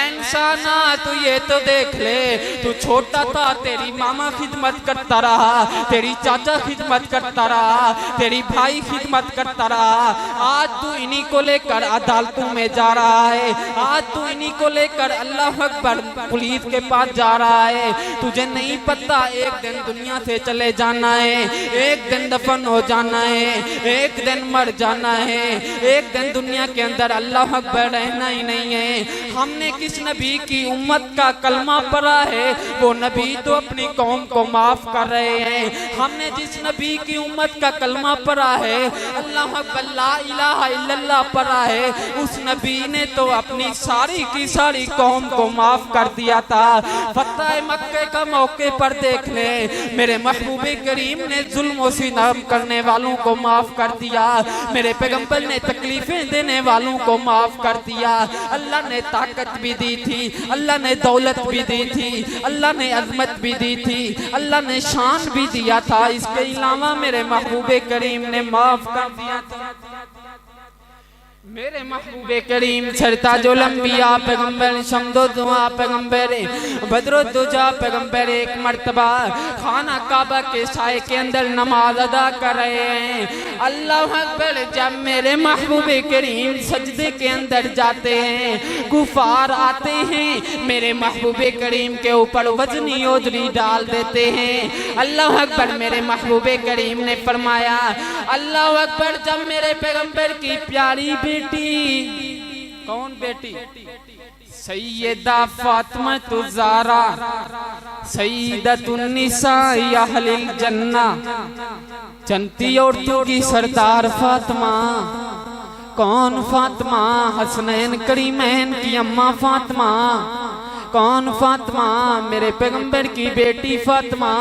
S1: इंसाना, तू ये तो देख ले, तू छोटा था, तेरी मामा खिदमत करता रहा, तेरी चाचा खिदमत करता रहा, तेरी भाई खिदमत करता रहा। आज तू इन्हीं को लेकर अदालतों में जा रहा है, आज तू इन्हीं को लेकर अल्लाह अकबर पुलिस के पास जा रहा है। तुझे नहीं पता एक दिन दुनिया से चले जाना है, एक दिन दफन हो जाना है, एक दिन मर जाना है, एक दिन दुनिया के अंदर अल्लाह अकबर रहना ही नहीं है। हमने किस नबी की उम्मत का कलमा पढ़ा है, वो नबी तो अपनी कौम को माफ कर रहे हैं। हमने जिस नबी की उम्मत का कलमा पढ़ा है, अल्लाह अकबर ला इलाहा इल्लल्लाह पढ़ा है, उस नबी ने तो अपनी सारी की सारी कौम को माफ कर दिया था। फतह मक्के का मौके पर देख ले, मेरे महबूबे करीम ने जुल्म सितम करने वालों को माफ कर दिया, मेरे पैगंबर ने तकलीफें देने वालों को माफ कर दिया। अल्लाह ने ताकत भी दी थी, अल्लाह ने दौलत भी दी थी, अल्लाह ने अजमत भी दी थी, अल्लाह ने शान भी दिया था। इसके अलावा मेरे महबूबे करीम ने माफ कर दिया था। मेरे महबूबे करीम सरताजुल अंबिया पैगंबर शम्दो दुआ पैगंबर बदरुद्दुजा पैगंबर एक मर्तबा खाना काबा के साए के अंदर नमाज अदा कर रहे हैं। अल्लाह अकबर, जब मेरे महबूबे करीम सजदे के अंदर जाते हैं, कुफार आते हैं, मेरे महबूबे करीम के ऊपर वजनी ओजरी डाल देते हैं। अल्लाह अकबर, मेरे महबूबे करीम ने फरमाया, अल्लाह अकबर, जब मेरे पैगंबर की प्यारी बेटी, कौन बेटी? सैयदा फातिमा ज़हरा सैयदतुन निसाई अहलिल जन्ना, जनती औरतों की सरदार फातिमा। कौन फातिमा? हसनैन करीमैन की अम्मा फातिमा। कौन फातिमा? मेरे पैगंबर की बेटी फातिमा।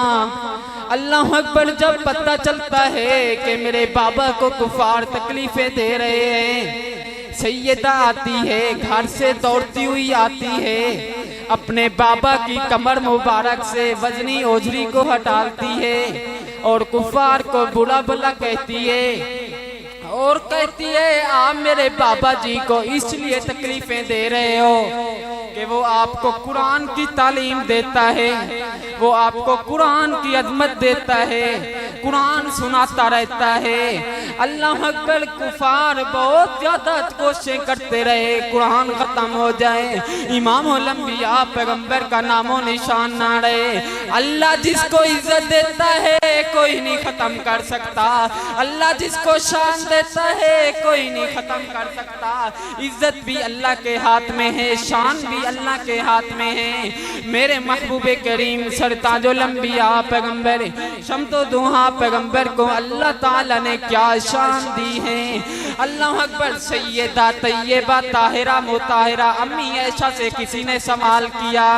S1: अल्लाह अकबर, जब पता चलता है कि मेरे बाबा को कुफार तकलीफें दे रहे हैं, सैयदा आती है, घर से दौड़ती हुई आती है, अपने बाबा की कमर मुबारक से वजनी ओझरी को हटाती है और कुफार को बुरा भला कहती है और कहती है, आप मेरे बाबा जी को इसलिए तकलीफें दे रहे हो कि वो आपको कुरान की तालीम देता है, वो आपको कुरान की अजमत देता है, कुरान सुनाता रहता है। अल्लाह अकबर, कुफार बहुत ज्यादा कोशिशें करते रहे कुरान खत्म हो जाए, इमामुल अंबिया पैगंबर का नामो निशान ना रहे। अल्लाह जिसको इज्जत देता है कोई नहीं खत्म कर सकता, अल्लाह जिसको शान देता है कोई नहीं खत्म कर सकता। इज्जत भी अल्लाह के हाथ में है, शान भी अल्लाह के हाथ में है। मेरे महबूबे करीम सरताजुल अंबिया पैगंबर शम्तो दुहा पैगंबर को अल्लाह ताला ने क्या शान दी है। अल्लाह अकबर। सैयदा तैयबा ताहिरा मुताहिरा अम्मी ऐशा से किसी ने सवाल किया,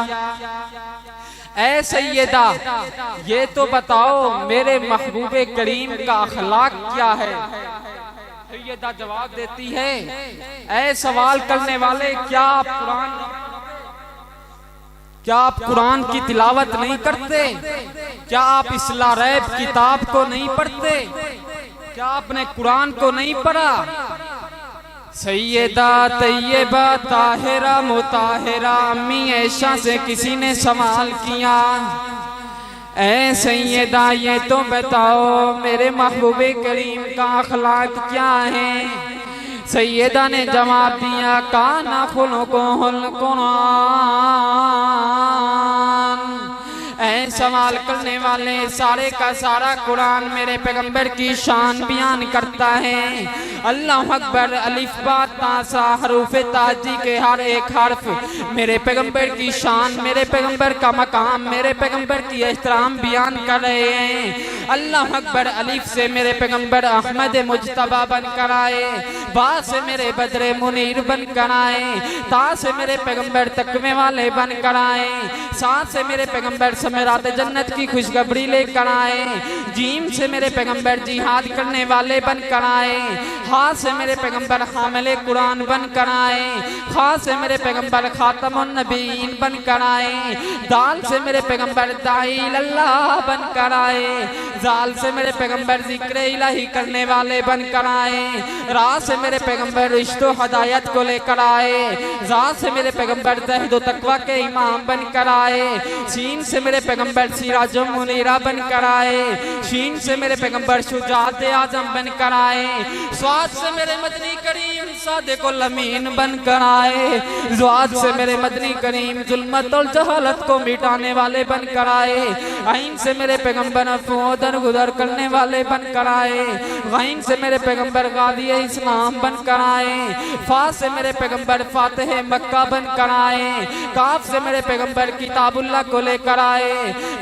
S1: ऐ सैयदा ये तो बताओ मेरे महबूबे करीम का अखलाक क्या है। सैयदा जवाब देती है, ऐ सवाल करने वाले क्या आप कुरान की तिलावत नहीं करते? क्या आप इस्लाह रैब किताब को नहीं पढ़ते? क्या आपने कुरान को नहीं पढ़ा? सैयदा तैयबा ताहिरा मुताहिरा अम्मी ऐशा से किसी ने सवाल किया, ऐ सैयदा ये तो बताओ मेरे महबूबे करीम का अखलाक क्या है। सैयदा ने जवाब दिया, काना खुलुकुहुल कुरान। ऐ सवाल करने वाले सारे का सारा कुरान मेरे पैगंबर की शान बयान करता है। अल्लाह अकबर। अलिफ बा ता सा हरूफ ताजी के हर एक हर्फ मेरे पैगंबर की शान, मेरे पैगंबर का मकाम, मेरे पैगंबर की एहतराम बयान कर रहे हैं। अल्लाह अकबर। अलिफ से मेरे पैगंबर अहमद मुजतबा बनकर आए, बा से मेरे बदरे मुनीर बनकर आए, ता से मेरे पैगंबर तकवे वाले बनकर आए, सा से मेरे पैगंबर समेरात जन्नत की खुशखबरी लेकर आए, जीम से मेरे पैगंबर जिहाद करने वाले बनकर आए, हा से मेरे पैगंबर हामिले कुरान बनकर आए, खा से मेरे पैगंबर खातमुन नबीन बनकर आए, दाल से मेरे पैगंबर दाईल अल्लाह बनकर आए, जाल से मेरे पैगंबर जिक्र इलाही करने वाले बनकर आए, रा से मेरे पैगंबर रिश्तो हदायत को लेकर आए, जा से मेरे पैगंबर ज़हद व तकवा के इमाम बनकर आए, सीन से मेरे पैगंबर सिराजुम मुनीरा बनकर आए, शीन से मेरे पैगंबर शुजात आजम बनकर आए, स्वाद से मेरे मदनी करीम सादिकुल अमीन बनकर आए, ज़्वाद से मेरे मदनी करीम जुल्मत और जहालत को मिटाने वाले बनकर आए, आइन से मेरे पैगंबर अफूदर गुदर करने वाले बनकर आए, गाइन से मेरे पैगंबर गादी इस्लाम बनकर आए, फा से मेरे पैगंबर फातिह मक्का बनकर आए, काफ से मेरे पैगंबर किताबुल्लाह को लेकर आए,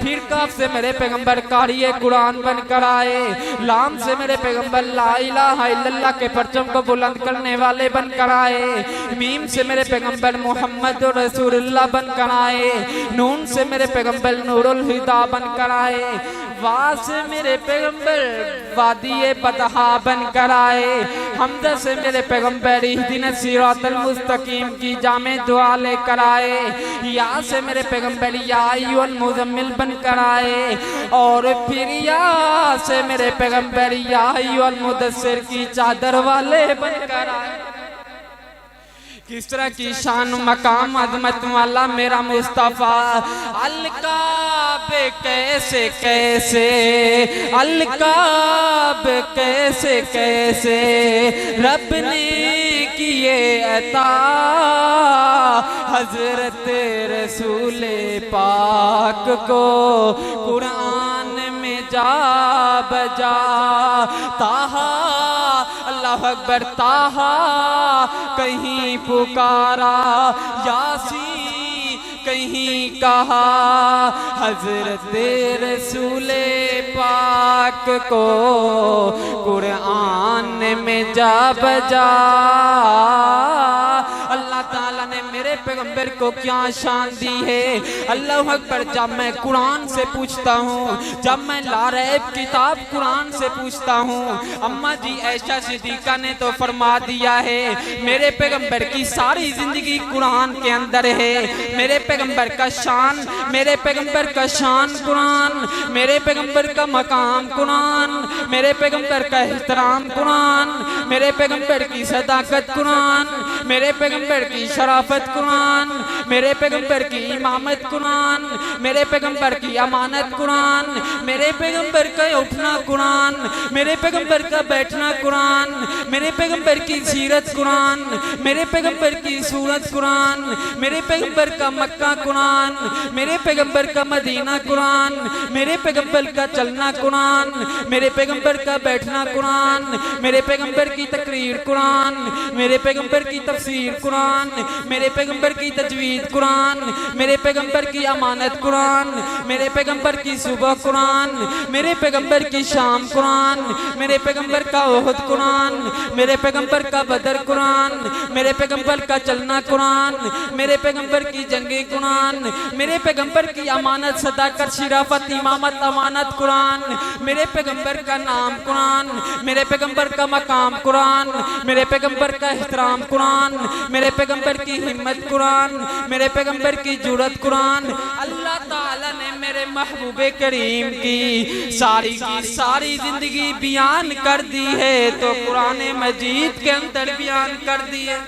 S1: फिर काफ से मेरे पैगंबर कारिए कुरान बनकर आए, लाम से मेरे पैगंबर ला इलाहा इल्लल्लाह के परचम को बुलंद करने वाले बनकर आए, मीम से मेरे पैगंबर मोहम्मद रसूलुल्लाह बनकर आए, नून से मेरे पैगंबर नूरुल हुदा बनकर आए, वा से मेरे पैगंबर वादिए बदहा बनकर आए, हमदा से मेरे पैगंबर इहदिना सिरातल मुस्तकीम की जामे दुआ लेकर आए, या से मेरे पैगंबर या अय्युहल मुज़म्मिल बनकर आए, और फिर या से मेरे पैगंबर या अय्युहल मुदस्सिर की चादर वाले बनकर आए। किस तरह की शान मकाम अज़मत वाला मेरा मुस्तफ़ा। अलकाब कैसे कैसे, अलकाब कैसे कैसे रब ने किए अता, हजरत रसूल पाक को कुरान में जा बजा, ताहा अल्लाह अकबर ताहा कहीं पुकारा, यासीन कहीं कहा, हजरत रसूले पाक को कुरान में जा बजा। अल्लाह ताला ने मेरे पैगंबर को क्या शान दी है। अल्लाह अकबर। जब मैं कुरान से पूछता हूँ, जब मैं लारैब किताब कुरान से पूछता हूँ, अम्मा जी ऐशा सिद्दीका ने तो फरमा दिया है मेरे पैगंबर की सारी जिंदगी कुरान के अंदर है। मेरे पैगंबर का शान, मेरे पैगंबर का शान कुरान, मेरे पैगंबर का मकाम कुरान, मेरे पैगंबर का एहतराम कुरान, मेरे पैगंबर की सदाकत कुरान, मेरे पैगंबर की शराफत कुरान, मेरे पैगंबर की इमामत कुरान, मेरे पैगंबर की अमानत कुरान, मेरे पैगंबर का उठना कुरान, मेरे पैगंबर का बैठना कुरान, मेरे पैगंबर की सीरत कुरान, मेरे पैगंबर की सूरत कुरान, मेरे पैगंबर का मक्का कुरान, मेरे पैगंबर का मदीना कुरान, मेरे पैगंबर का चलना कुरान, मेरे पैगंबर का बैठना कुरान, मेरे पैगंबर की तकरीर कुरान, मेरे पैगंबर की तफसीर कुरान, मेरे पैगंबर की तजवीद कुरान, मेरे पैगंबर की अमानत कुरान, मेरे पैगंबर की सुबह कुरान, मेरे पैगंबर की शाम कुरान, मेरे पैगंबर का ओहद कुरान, मेरे पैगंबर का बदर कुरान, मेरे पैगंबर का चलना कुरान, मेरे पैगंबर की जंगे कुरान, मेरे पैगंबर की अमानत सदाकत शिराफत इमामत अमानत कुरान, मेरे पैगंबर का नाम कुरान, मेरे पैगंबर का मकाम कुरान, मेरे पैगंबर का एहतराम कुरान, मेरे पैगंबर की हिम्मत कुरान, मेरे पैगंबर की जुरत कुरान। अल्लाह ताला ने मेरे महबूबे करीम की सारी जिंदगी बयान कर दी है तो कुरान मजीद के अंदर बयान कर दी है।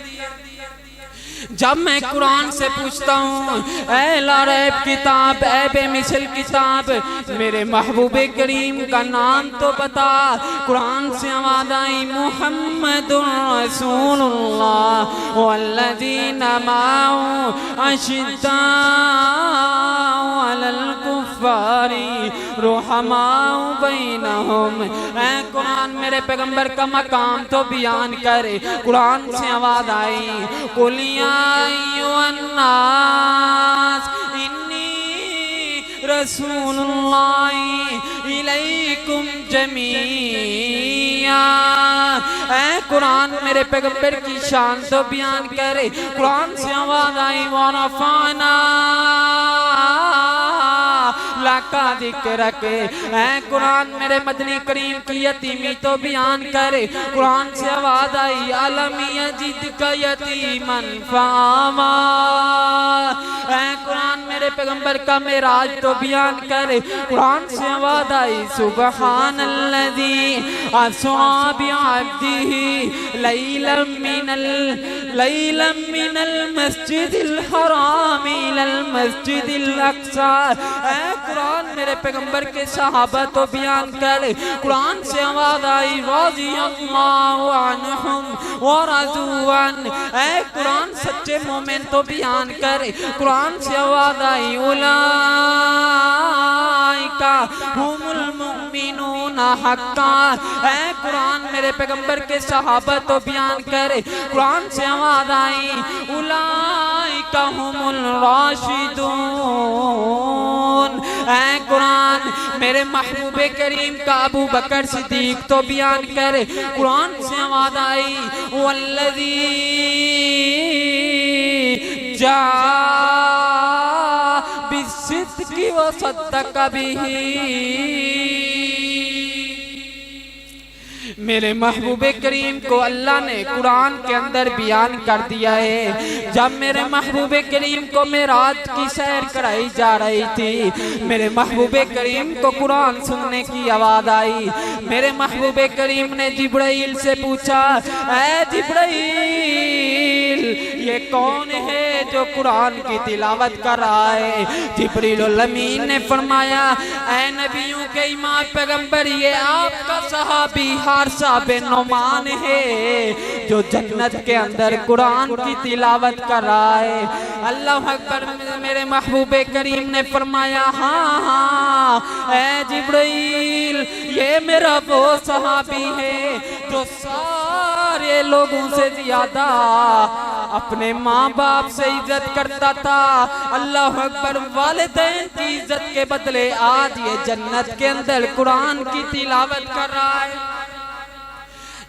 S1: जब मैं कुरान से पूछता हूँ ऐ लारैब किताब, ऐ बेमिसल किताब, मेरे महबूबे करीम का नाम तो बता, कुरान से आवाज़ आई मुहम्मदुर रसूलुल्लाह वल्लज़ीना माअहु अशिद्दाउ अलल कुफ्फारी रुहमाउ बैनहुम। ऐ कुरान मेरे पैगंबर का मकाम तो बयान करे। कुरान से आवाज़ आई कुलिया अन्नास इन्नी रसूलुल्लाह इलैकुम जमीआ। ऐ कुरान मेरे पैगंबर की शान तो बयान करे। कुरान से आवाज़ आई वरफ़अना लाका जिक्र के। ऐ कुरान मेरे मदनी करीम की यतीमी तो बयान करे। कुरान से आवाज़ आई अलम यजिद का यतीमन फ़आवा। ऐ कुरान मेरे पैगंबर का मेराज तो बयान करे। कुरान से आवाज़ आई सुबहानल्लज़ी अस्रा बिअब्दिही लैलन मिनल मस्जिदिल हराम इलल मस्जिदिल अक़सा। कुरान मेरे पैगंबर के सहाबा तो बयान करे। कुरान से आवाज़ आई रज़ियल्लाहु अन्हुम व रज़ू अन। ऐ कुरान सच्चे मोमिन तो बयान करे। कुरान से आवाज़ आई उलाइका हुमुल मुमिनून हक्का। ऐ कुरान मेरे पैगंबर के सहाबा तो बयान करे। कुरान से आवाज़ आई उलाइका हुमुल राशिदून। ऐ कुरान मेरे महबूबे करीम का अबू बकर सिद्दीक तो बयान करे। कुरान से आवाज़ आई वल्लज़ी जा बिस्सिद्क़ि व सद्दक़ बिही। मेरे महबूबे करीम को अल्लाह ने कुरान के अंदर बयान कर दिया है। जब मेरे महबूबे करीम को मेराज की सैर कराई जा रही थी, मेरे महबूबे करीम को कुरान सुनने की आवाज़ आई। मेरे महबूबे करीम ने जिब्राइल से पूछा ऐ जिब्राइल ये कौन है जो कुरान की तिलावत कर रहा है? जिब्रील अमीन ने फरमाया ऐ नबियों के इमाम पैगंबर ये आपका सहाबी हारिसा बिन नुमान है जो जन्नत के अंदर कुरान की तिलावत कर रहा है। अल्लाह अकबर। मेरे महबूबे करीम ने फरमाया हाँ हाँ ऐ जिब्रील ये मेरा वो सहाबी है जो सारे लोगों से ज्यादा अपने माँ बाप से इज्जत करता था। अल्लाह अकबर। वालिदैन की इज्जत के बदले आज ये जन्नत के अंदर कुरान की तिलावत कर रहा है।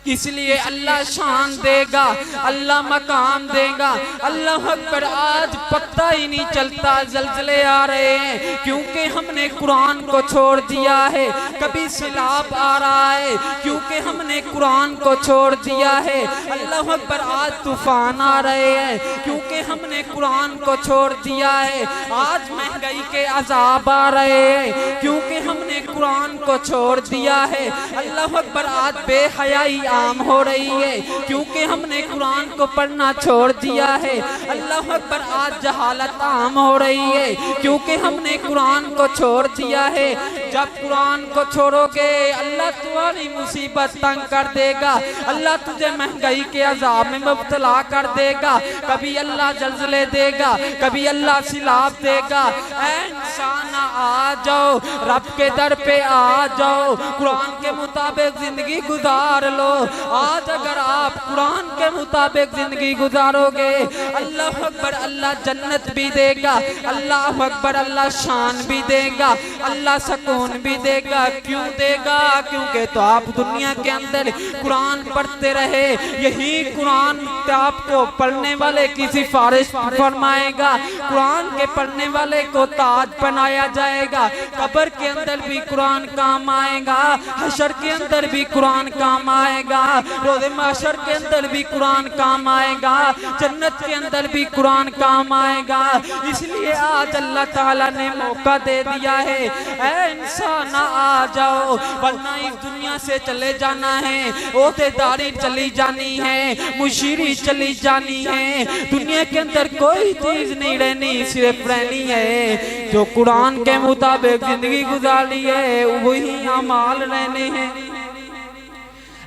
S1: इसलिए अल्लाह शान देगा, अल्लाह मकाम देगा। अल्लाह अकबर। आज पता ही नहीं चलता जल्जले आ रहे हैं क्योंकि हमने कुरान को छोड़ दिया है। कभी सैलाब आ रहा है क्योंकि हमने कुरान को छोड़ दिया है। अल्लाह अकबर। आज तूफान आ रहे हैं क्योंकि हमने कुरान को छोड़ दिया है। आज महंगाई के अजाब आ रहे हैं क्योंकि हमने कुरान को छोड़ दिया है। अल्लाह अकबर। आज बेहयाई आम हो रही है, क्योंकि हमने कुरान को पढ़ना छोड़ दिया है। अल्लाह अकबर, आज जहालत आम हो रही है, क्योंकि हमने कुरान को छोड़ दिया है। जब कुरान को छोड़ोगे अल्लाह तुम्हारी मुसीबत तंग कर देगा, अल्लाह तुझे महंगाई के अजाब में मुब्तला कर देगा, कभी अल्लाह जल्जले देगा, कभी अल्लाह सिलाब देगा। ऐ इंसान आ जाओ, रब के दर पे आ जाओ, कुरान के मुताबिक जिंदगी गुजार लो। आज अगर आप कुरान के मुताबिक जिंदगी गुजारोगे, अल्लाह अकबर, अल्लाह जन्नत भी देगा, अल्लाह अकबर, अल्लाह शान भी देगा, अल्लाह सुकून भी देगा। क्यों देगा? क्योंकि तो आप दुनिया के अंदर कुरान पढ़ते रहे, यही कुरान आपको पढ़ने वाले की सिफारिश फरमाएगा। कुरान के पढ़ने वाले को ताज बनाया जाएगा, कब्र के अंदर भी कुरान काम आएगा, हशर के अंदर भी कुरान काम आएगा, रोज़े महशर के अंदर भी कुरान काम आएगा, जन्नत के अंदर भी कुरान काम आएगा। इसलिए आज अल्लाह ताला ने मौका दे दिया है, ऐ इंसान आ जाओ, वरना इस दुनिया से चले जाना है, ओहदेदारी चली जानी है, मुशीरी चली जानी है। दुनिया के अंदर कोई चीज नहीं रहनी, सिर्फ रहनी है जो कुरान के मुताबिक जिंदगी गुजारी है, वही अमाल रहने हैं।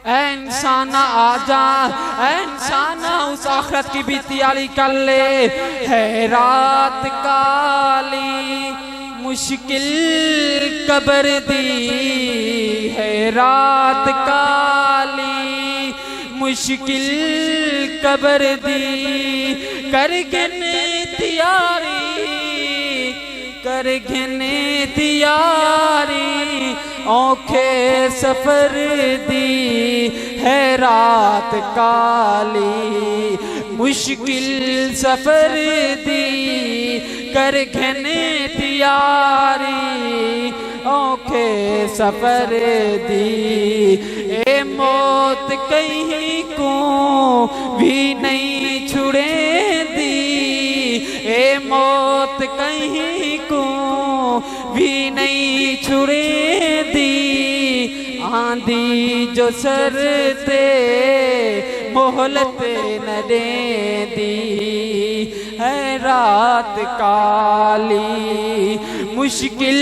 S1: ऐ इंसान आ जा, ऐ इंसान उस आखिरत की भी तैयारी कर ले। है रात काली मुश्किल कब्र दी, है रात काली मुश्किल कब्र दी, कर घने तैयारी, कर घने तैयारी, औखे सफर दी, है रात काली मुश्किल सफर दी, कर घने तैयारी, औखे सफर दी। ए मौत कहीं को भी नहीं छुड़े दी, ए मौत कहीं को भी नहीं छुड़े दी, आंधी जो सर ते मोहलत न दे दी, है रात काली मुश्किल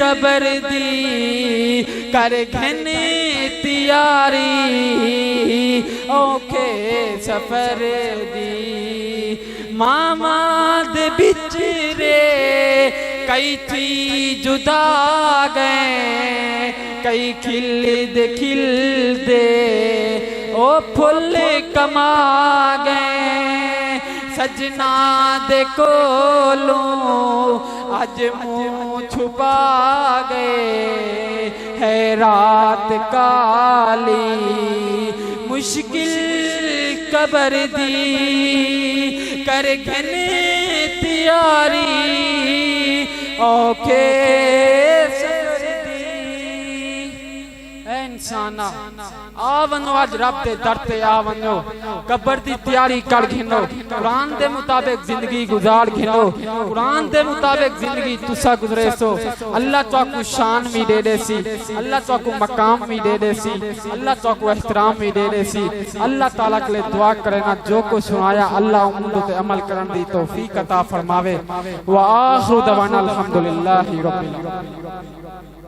S1: कब्र दी, कर घने तैयारी, औखे सफर दी। मामा दे बिचरे कई थी जुदा गए, कई खिल दे ओ फुल कमा गए, सजना देखो लो आज मुँह छुपा गए, है रात काली मुश्किल कब्र दी, कर घने तैयारी, औखे सफर दी। ऐ इंसाना आ वनो, आज रब दे दर ते आ वनो, कब्र दी तैयारी कर घिनो, कुरान दे मुताबिक जिंदगी गुजार घिनो, कुरान दे मुताबिक जिंदगी तुसा गुजरे सो अल्लाह चौकू शान भी दे दे सी, अल्लाह चौकू मकाम भी दे दे सी, अल्लाह चौकू एहतराम भी दे दे सी। अल्लाह ताला के लिए दुआ करना, जो कुछ सुनाया अल्लाह उम्मत पे अमल करने दी तौफीक अता फरमावे। व आखिरु दवाना अल्हम्दुलिल्लाहि रब्बिल आलमीन।